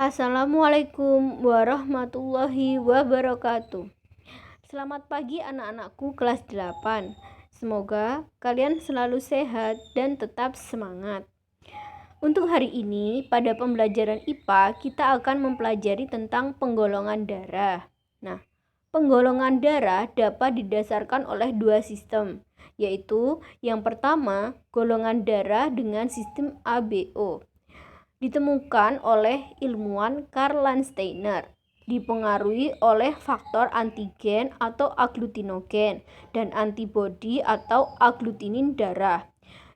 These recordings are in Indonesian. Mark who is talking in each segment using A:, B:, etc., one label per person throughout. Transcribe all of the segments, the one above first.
A: Assalamualaikum warahmatullahi wabarakatuh. Selamat pagi anak-anakku kelas 8. Semoga kalian selalu sehat dan tetap semangat. Untuk hari ini, pada pembelajaran IPA, kita akan mempelajari tentang penggolongan darah. Nah, penggolongan darah dapat didasarkan oleh dua sistem, yaitu yang pertama, golongan darah dengan sistem ABO. Ditemukan oleh ilmuwan Karl Landsteiner, dipengaruhi oleh faktor antigen atau aglutinogen dan antibodi atau aglutinin darah.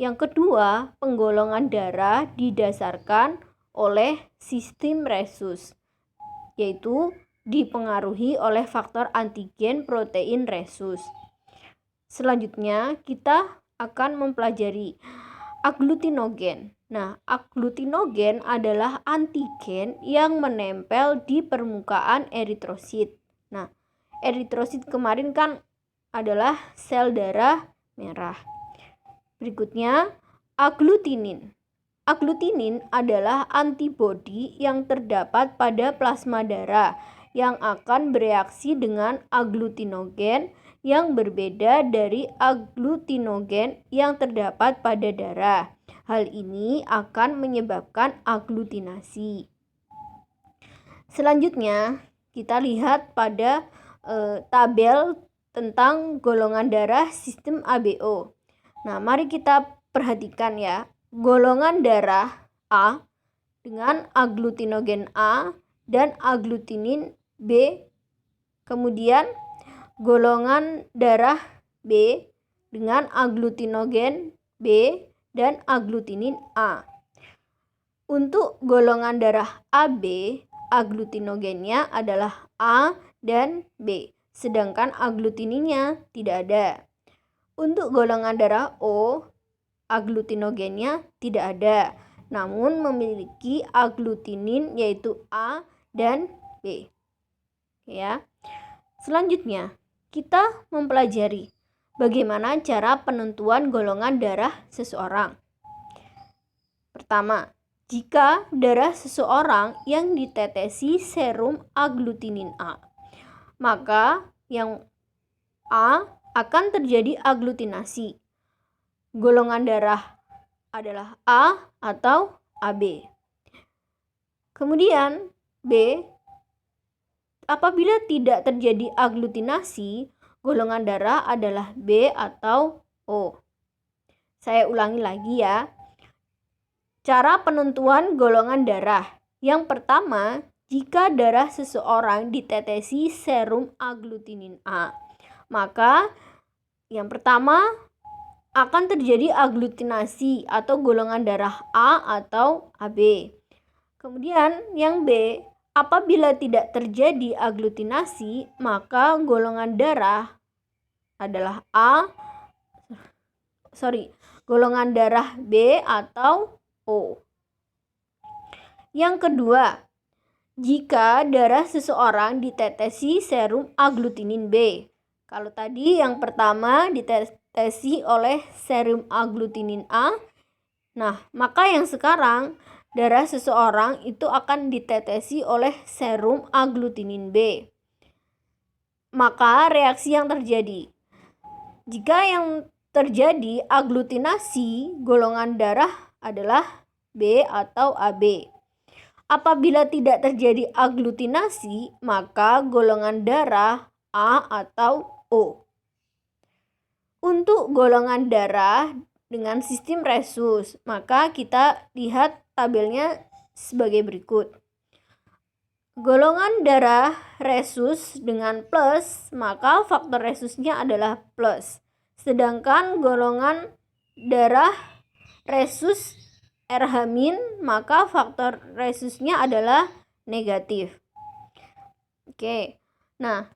A: Yang kedua, penggolongan darah didasarkan oleh sistem rhesus, yaitu dipengaruhi oleh faktor antigen protein rhesus. Selanjutnya, kita akan mempelajari aglutinogen. Nah, aglutinogen adalah antigen yang menempel di permukaan eritrosit. Nah, eritrosit kemarin kan adalah sel darah merah. Berikutnya, aglutinin. Aglutinin adalah antibodi yang terdapat pada plasma darah yang akan bereaksi dengan aglutinogen yang berbeda dari aglutinogen yang terdapat pada darah. Hal ini akan menyebabkan aglutinasi. Selanjutnya, kita lihat pada tabel tentang golongan darah sistem ABO. Nah, mari kita perhatikan ya. Golongan darah A dengan aglutinogen A dan aglutinin B. Kemudian golongan darah B dengan aglutinogen B dan aglutinin A. Untuk golongan darah AB, aglutinogennya adalah A dan B, sedangkan aglutininnya tidak ada. Untuk golongan darah O, aglutinogennya tidak ada, namun memiliki aglutinin yaitu A dan B. Ya. Selanjutnya, kita mempelajari bagaimana cara penentuan golongan darah seseorang. Pertama, jika darah seseorang yang ditetesi serum aglutinin A, maka yang A akan terjadi aglutinasi. Golongan darah adalah A atau AB. Kemudian B, apabila tidak terjadi aglutinasi, golongan darah adalah B atau O. Saya ulangi lagi ya. Cara penentuan golongan darah. Yang pertama, jika darah seseorang ditetesi serum aglutinin A, maka yang pertama akan terjadi aglutinasi atau golongan darah A atau AB. Kemudian yang B, apabila tidak terjadi aglutinasi, maka golongan darah adalah golongan darah B atau O. Yang kedua, jika darah seseorang ditetesi serum aglutinin B. Kalau tadi yang pertama ditetesi oleh serum aglutinin A, nah maka yang sekarang darah seseorang itu akan ditetesi oleh serum aglutinin B. Maka reaksi yang terjadi, jika yang terjadi aglutinasi, golongan darah adalah B atau AB. Apabila tidak terjadi aglutinasi, maka golongan darah A atau O. Untuk golongan darah dengan sistem rhesus, maka kita lihat tabelnya sebagai berikut. Golongan darah rhesus dengan plus, maka faktor rhesusnya adalah plus. Sedangkan golongan darah rhesus RH-, maka faktor rhesusnya adalah negatif. Oke. Nah,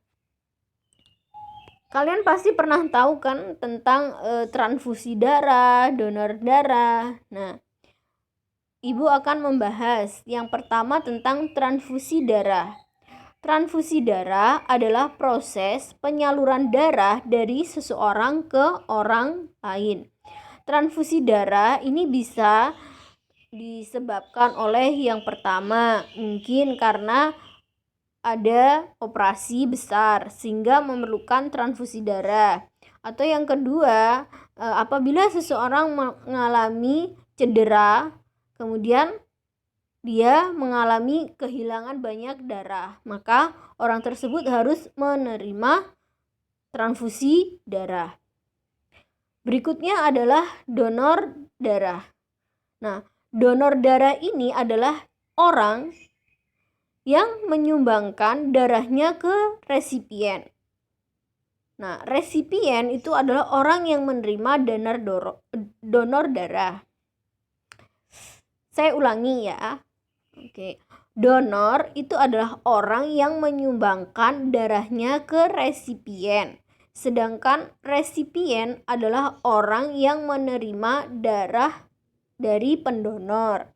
A: kalian pasti pernah tahu kan tentang transfusi darah, donor darah. Nah, Ibu akan membahas yang pertama tentang transfusi darah. Transfusi darah adalah proses penyaluran darah dari seseorang ke orang lain. Transfusi darah ini bisa disebabkan oleh yang pertama, mungkin karena ada operasi besar sehingga memerlukan transfusi darah. Atau yang kedua, apabila seseorang mengalami cedera, kemudian dia mengalami kehilangan banyak darah, maka orang tersebut harus menerima transfusi darah. Berikutnya adalah donor darah. Nah, donor darah ini adalah orang yang menyumbangkan darahnya ke resipien. Nah, resipien itu adalah orang yang menerima donor darah. Saya ulangi ya. Oke. Donor itu adalah orang yang menyumbangkan darahnya ke resipien. Sedangkan resipien adalah orang yang menerima darah dari pendonor.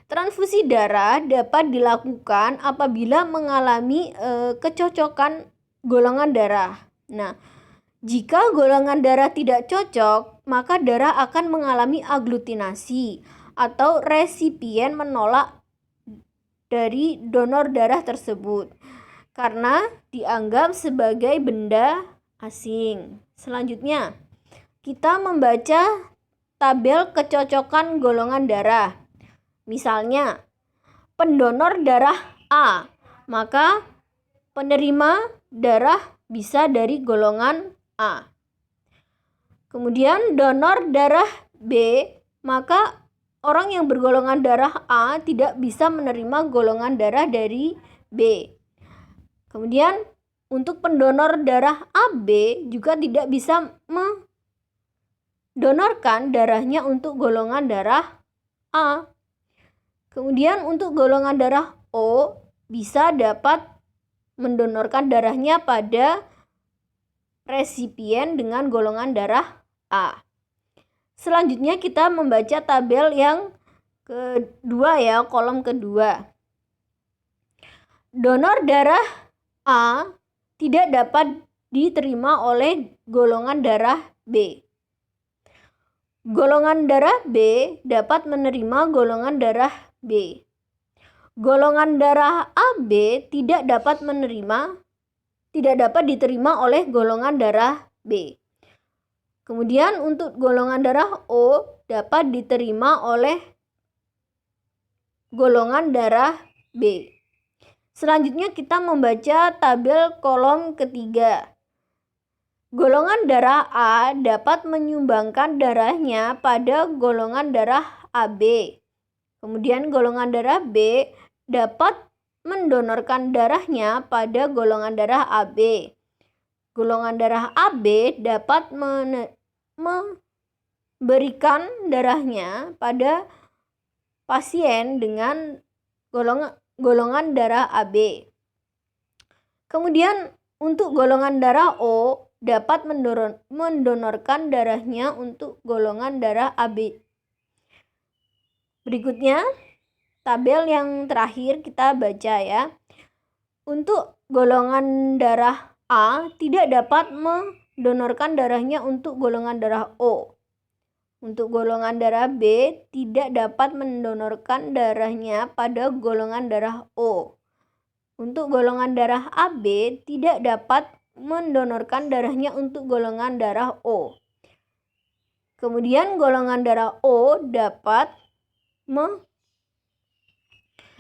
A: Transfusi darah dapat dilakukan apabila mengalami kecocokan golongan darah. Nah, jika golongan darah tidak cocok, maka darah akan mengalami aglutinasi atau resipien menolak dari donor darah tersebut karena dianggap sebagai benda asing. Selanjutnya, kita membaca tabel kecocokan golongan darah. Misalnya, pendonor darah A, maka penerima darah bisa dari golongan A. Kemudian donor darah B, maka orang yang bergolongan darah A tidak bisa menerima golongan darah dari B. Kemudian untuk pendonor darah AB juga tidak bisa mendonorkan darahnya untuk golongan darah A. Kemudian untuk golongan darah O bisa dapat mendonorkan darahnya pada resipien dengan golongan darah A. Selanjutnya kita membaca tabel yang kedua ya, kolom kedua. Donor darah A tidak dapat diterima oleh golongan darah B. Golongan darah B dapat menerima golongan darah B. Golongan darah AB tidak dapat diterima oleh golongan darah B. Kemudian untuk golongan darah O dapat diterima oleh golongan darah B. Selanjutnya kita membaca tabel kolom ketiga. Golongan darah A dapat menyumbangkan darahnya pada golongan darah AB. Kemudian golongan darah B dapat mendonorkan darahnya pada golongan darah AB. Golongan darah AB dapat memberikan darahnya pada pasien dengan golongan darah AB. Kemudian untuk golongan darah O dapat mendonorkan darahnya untuk golongan darah AB. Berikutnya, tabel yang terakhir kita baca ya. Untuk golongan darah A tidak dapat mendonorkan darahnya untuk golongan darah O. Untuk golongan darah B tidak dapat mendonorkan darahnya pada golongan darah O. Untuk golongan darah AB tidak dapat mendonorkan darahnya untuk golongan darah O. Kemudian golongan darah O dapat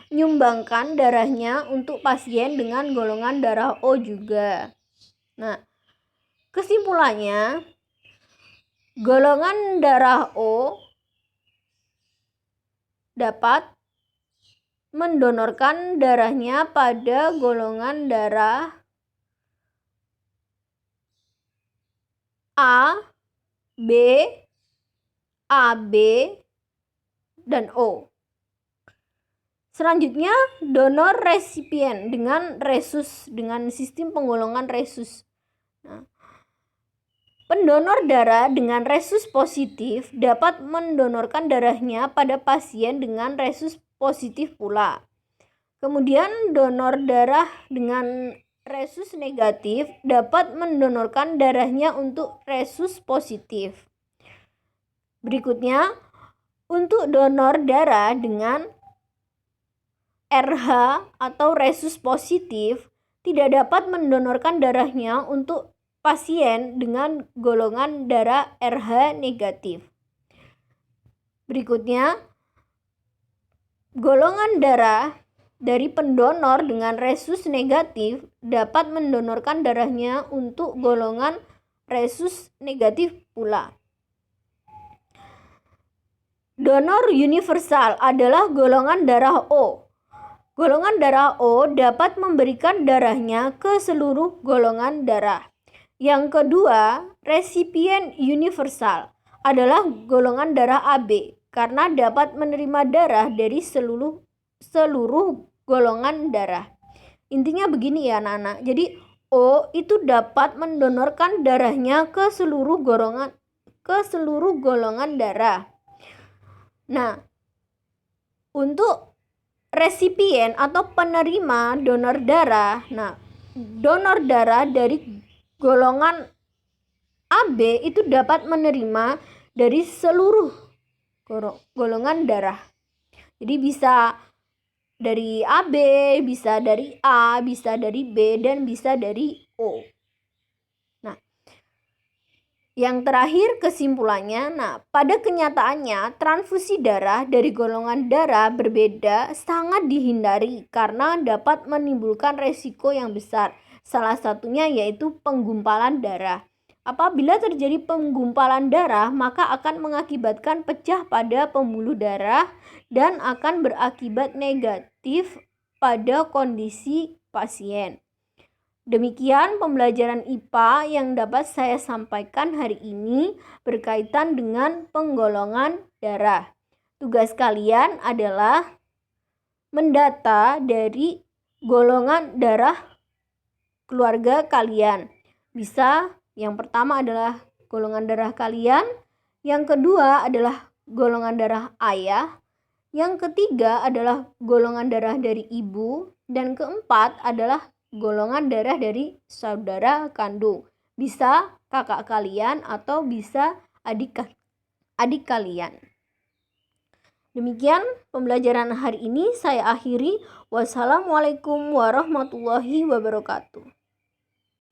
A: menyumbangkan darahnya untuk pasien dengan golongan darah O juga. Nah, kesimpulannya, golongan darah O dapat mendonorkan darahnya pada golongan darah A, B, AB, dan O. Selanjutnya, donor resipien dengan resus, dengan sistem penggolongan resus. Nah, pendonor darah dengan resus positif dapat mendonorkan darahnya pada pasien dengan resus positif pula. Kemudian donor darah dengan resus negatif dapat mendonorkan darahnya untuk resus positif. Berikutnya, Untuk donor darah dengan RH atau resus positif tidak dapat mendonorkan darahnya untuk pasien dengan golongan darah RH negatif. Berikutnya, golongan darah dari pendonor dengan resus negatif dapat mendonorkan darahnya untuk golongan resus negatif pula. Donor universal adalah golongan darah O. Golongan darah O dapat memberikan darahnya ke seluruh golongan darah. Yang kedua, resipien universal adalah golongan darah AB karena dapat menerima darah dari seluruh golongan darah. Intinya begini ya anak-anak. Jadi O itu dapat mendonorkan darahnya ke seluruh golongan darah. Nah, untuk resipien atau penerima donor darah. Nah, donor darah dari golongan AB itu dapat menerima dari seluruh golongan darah. Jadi bisa dari AB, bisa dari A, bisa dari B, dan bisa dari O. Yang terakhir kesimpulannya, pada kenyataannya transfusi darah dari golongan darah berbeda sangat dihindari karena dapat menimbulkan resiko yang besar. Salah satunya yaitu penggumpalan darah. Apabila terjadi penggumpalan darah, maka akan mengakibatkan pecah pada pembuluh darah dan akan berakibat negatif pada kondisi pasien. Demikian pembelajaran IPA yang dapat saya sampaikan hari ini berkaitan dengan penggolongan darah. Tugas kalian adalah mendata dari golongan darah keluarga kalian. Bisa yang pertama adalah golongan darah kalian, yang kedua adalah golongan darah ayah, yang ketiga adalah golongan darah dari ibu, dan keempat adalah golongan darah dari saudara kandung. Bisa kakak kalian atau bisa adik kalian. Demikian pembelajaran hari ini saya akhiri. Wassalamualaikum warahmatullahi wabarakatuh.